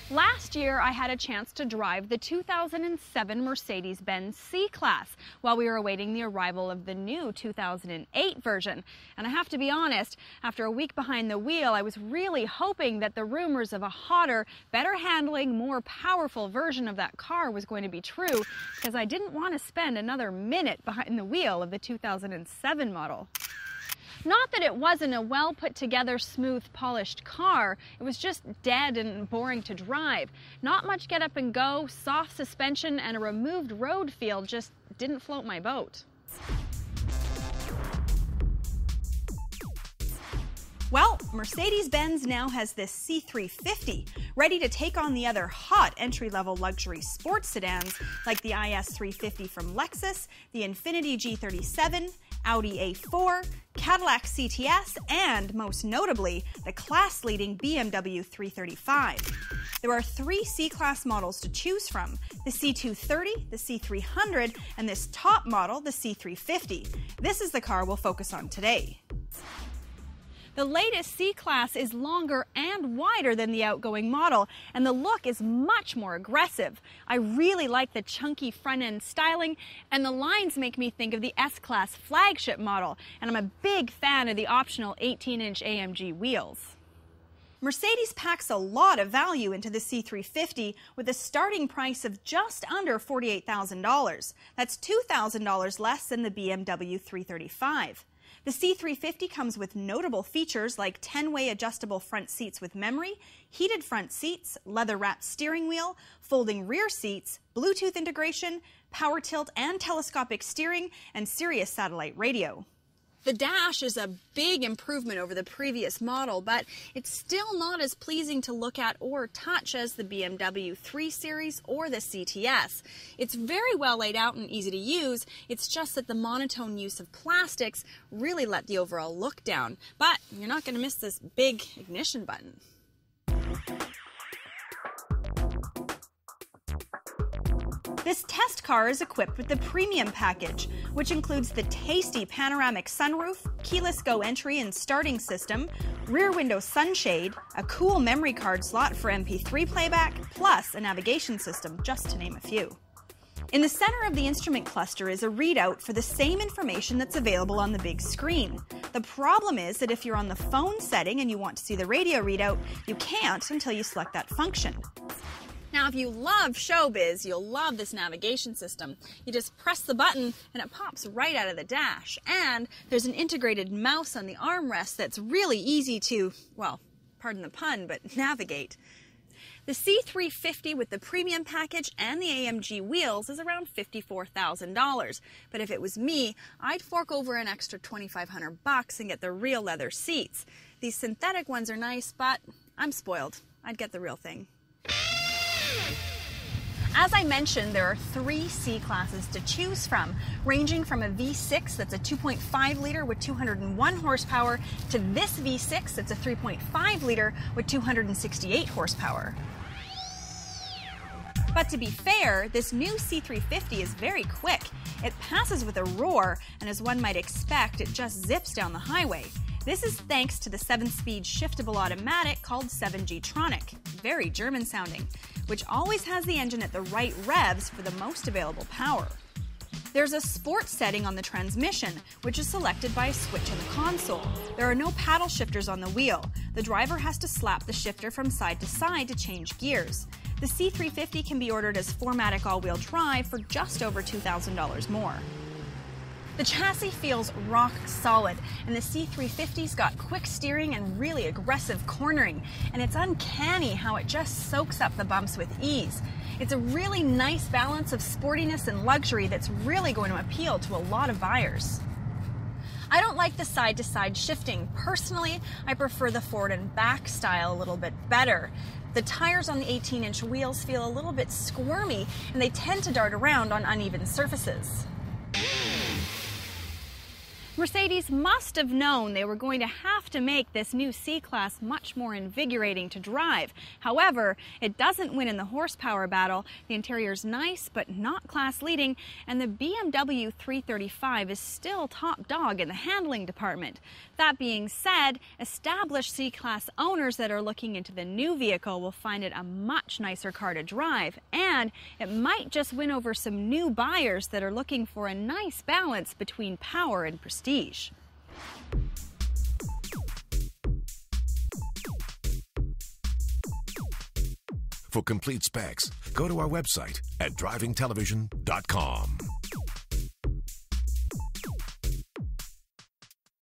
Last year, I had a chance to drive the 2007 Mercedes-Benz C-Class while we were awaiting the arrival of the new 2008 version. And I have to be honest, after a week behind the wheel, I was really hoping that the rumors of a hotter, better handling, more powerful version of that car was going to be true, because I didn't want to spend another minute behind the wheel of the 2007 model. Not that it wasn't a well put together, smooth, polished car. It was just dead and boring to drive. Not much get up and go, soft suspension, and a removed road feel just didn't float my boat. Well, Mercedes-Benz now has this C350, ready to take on the other hot entry-level luxury sports sedans like the IS350 from Lexus, the Infiniti G37, Audi A4, Cadillac CTS, and most notably, the class-leading BMW 335. There are 3 C-Class models to choose from: the C230, the C300, and this top model, the C350. This is the car we'll focus on today. The latest C-Class is longer and wider than the outgoing model, and the look is much more aggressive. I really like the chunky front-end styling, and the lines make me think of the S-Class flagship model, and I'm a big fan of the optional 18-inch AMG wheels. Mercedes packs a lot of value into the C350 with a starting price of just under $48,000. That's $2,000 less than the BMW 335. The C350 comes with notable features like 10-way adjustable front seats with memory, heated front seats, leather-wrapped steering wheel, folding rear seats, Bluetooth integration, power tilt and telescopic steering, and Sirius satellite radio. The dash is a big improvement over the previous model, but it's still not as pleasing to look at or touch as the BMW 3 Series or the CTS. It's very well laid out and easy to use. It's just that the monotone use of plastics really let the overall look down. But you're not going to miss this big ignition button. This test car is equipped with the premium package, which includes the tasty panoramic sunroof, keyless go entry and starting system, rear window sunshade, a cool memory card slot for MP3 playback, plus a navigation system, just to name a few. In the center of the instrument cluster is a readout for the same information that's available on the big screen. The problem is that if you're on the phone setting and you want to see the radio readout, you can't until you select that function. Now, if you love showbiz, you'll love this navigation system. You just press the button and it pops right out of the dash. And there's an integrated mouse on the armrest that's really easy to, well, pardon the pun, but navigate. The C350 with the premium package and the AMG wheels is around $54,000. But if it was me, I'd fork over an extra $2,500 and get the real leather seats. These synthetic ones are nice, but I'm spoiled. I'd get the real thing. As I mentioned, there are 3 C-Classes to choose from, ranging from a V6 that's a 2.5 liter with 201 horsepower to this V6 that's a 3.5 liter with 268 horsepower. But to be fair, this new C350 is very quick. It passes with a roar, and as one might expect, it just zips down the highway. This is thanks to the 7-speed shiftable automatic called 7G-tronic, very German sounding, which always has the engine at the right revs for the most available power. There's a sport setting on the transmission, which is selected by a switch on the console. There are no paddle shifters on the wheel. The driver has to slap the shifter from side to side to change gears. The C350 can be ordered as 4MATIC all-wheel drive for just over $2,000 more. The chassis feels rock solid, and the C350's got quick steering and really aggressive cornering, and it's uncanny how it just soaks up the bumps with ease. It's a really nice balance of sportiness and luxury that's really going to appeal to a lot of buyers. I don't like the side-to-side shifting. Personally, I prefer the forward and back style a little bit better. The tires on the 18-inch wheels feel a little bit squirmy, and they tend to dart around on uneven surfaces. Mercedes must have known they were going to have to make this new C-Class much more invigorating to drive. However, it doesn't win in the horsepower battle. The interior's nice, but not class-leading, and the BMW 335 is still top dog in the handling department. That being said, established C-Class owners that are looking into the new vehicle will find it a much nicer car to drive, and it might just win over some new buyers that are looking for a nice balance between power and prestige. For complete specs, go to our website at drivingtelevision.com.